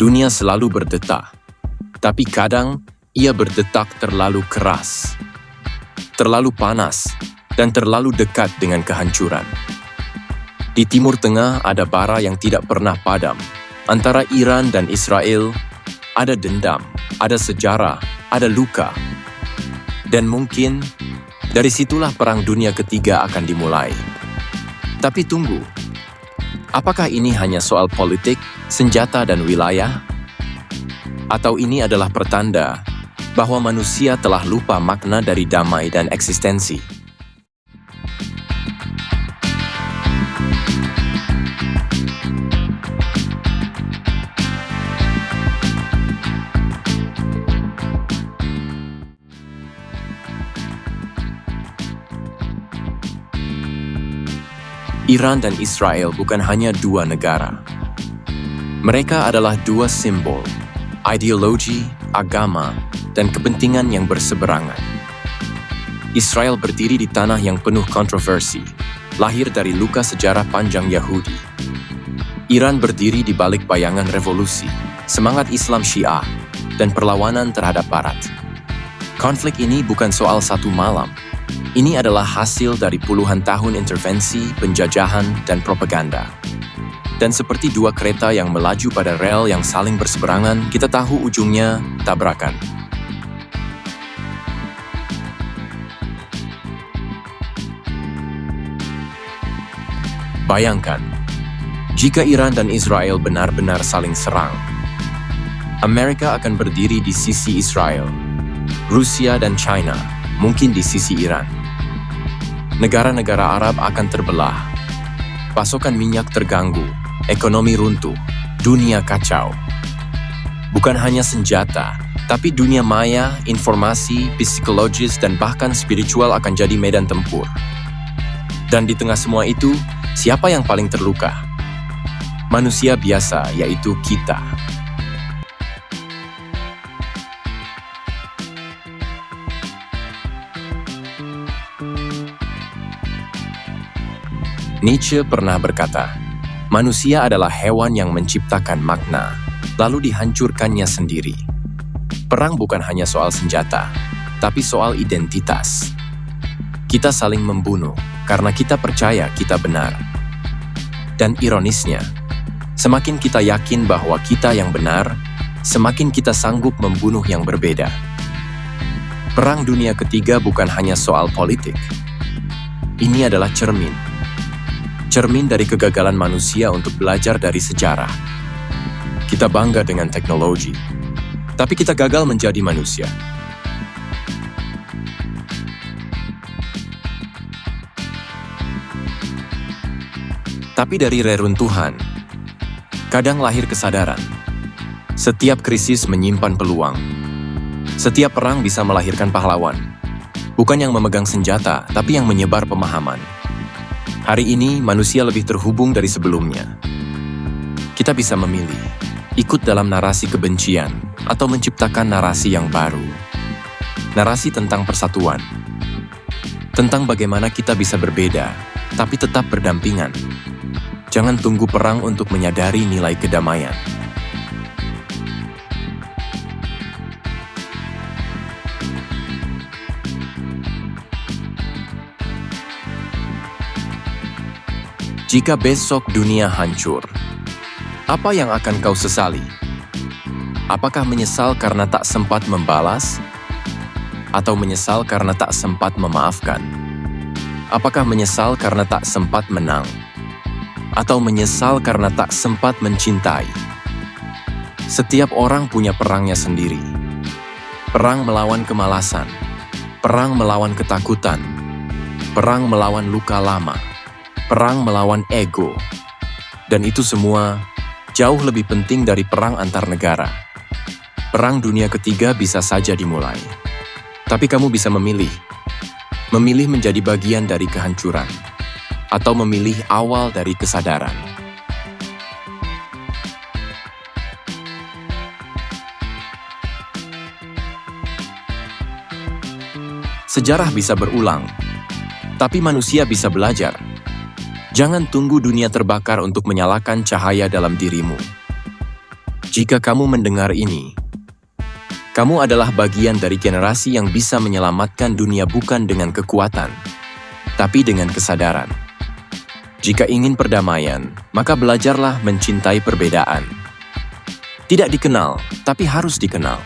Dunia selalu berdetak, tapi kadang ia berdetak terlalu keras, terlalu panas, dan terlalu dekat dengan kehancuran. Di Timur Tengah ada bara yang tidak pernah padam. Antara Iran dan Israel ada dendam, ada sejarah, ada luka. Dan mungkin dari situlah Perang Dunia Ketiga akan dimulai. Tapi tunggu, apakah ini hanya soal politik, senjata, dan wilayah? Atau ini adalah pertanda bahwa manusia telah lupa makna dari damai dan eksistensi? Iran dan Israel bukan hanya dua negara. Mereka adalah dua simbol, ideologi, agama, dan kepentingan yang berseberangan. Israel berdiri di tanah yang penuh kontroversi, lahir dari luka sejarah panjang Yahudi. Iran berdiri di balik bayangan revolusi, semangat Islam Syiah, dan perlawanan terhadap Barat. Konflik ini bukan soal satu malam. Ini adalah hasil dari puluhan tahun intervensi, penjajahan, dan propaganda. Dan seperti dua kereta yang melaju pada rel yang saling berseberangan, kita tahu ujungnya tabrakan. Bayangkan, jika Iran dan Israel benar-benar saling serang, Amerika akan berdiri di sisi Israel, Rusia dan China mungkin di sisi Iran. Negara-negara Arab akan terbelah, pasokan minyak terganggu, ekonomi runtuh, dunia kacau. Bukan hanya senjata, tapi dunia maya, informasi, psikologis, dan bahkan spiritual akan jadi medan tempur. Dan di tengah semua itu, siapa yang paling terluka? Manusia biasa, yaitu kita. Nietzsche pernah berkata, manusia adalah hewan yang menciptakan makna, lalu dihancurkannya sendiri. Perang bukan hanya soal senjata, tapi soal identitas. Kita saling membunuh karena kita percaya kita benar. Dan ironisnya, semakin kita yakin bahwa kita yang benar, semakin kita sanggup membunuh yang berbeda. Perang Dunia Ketiga bukan hanya soal politik. Ini adalah cermin dari kegagalan manusia untuk belajar dari sejarah. Kita bangga dengan teknologi, tapi kita gagal menjadi manusia. Tapi dari reruntuhan, kadang lahir kesadaran. Setiap krisis menyimpan peluang. Setiap perang bisa melahirkan pahlawan. Bukan yang memegang senjata, tapi yang menyebar pemahaman. Hari ini, manusia lebih terhubung dari sebelumnya. Kita bisa memilih, ikut dalam narasi kebencian, atau menciptakan narasi yang baru. Narasi tentang persatuan. Tentang bagaimana kita bisa berbeda, tapi tetap berdampingan. Jangan tunggu perang untuk menyadari nilai kedamaian. Jika besok dunia hancur, apa yang akan kau sesali? Apakah menyesal karena tak sempat membalas? Atau menyesal karena tak sempat memaafkan? Apakah menyesal karena tak sempat menang? Atau menyesal karena tak sempat mencintai? Setiap orang punya perangnya sendiri. Perang melawan kemalasan, perang melawan ketakutan, perang melawan luka lama, perang melawan ego, dan itu semua jauh lebih penting dari perang antar negara. Perang Dunia Ketiga bisa saja dimulai, tapi kamu bisa memilih menjadi bagian dari kehancuran, atau memilih awal dari kesadaran. Sejarah bisa berulang, tapi manusia bisa belajar. Jangan tunggu dunia terbakar untuk menyalakan cahaya dalam dirimu. Jika kamu mendengar ini, kamu adalah bagian dari generasi yang bisa menyelamatkan dunia bukan dengan kekuatan, tapi dengan kesadaran. Jika ingin perdamaian, maka belajarlah mencintai perbedaan. Tidak dikenal, tapi harus dikenal.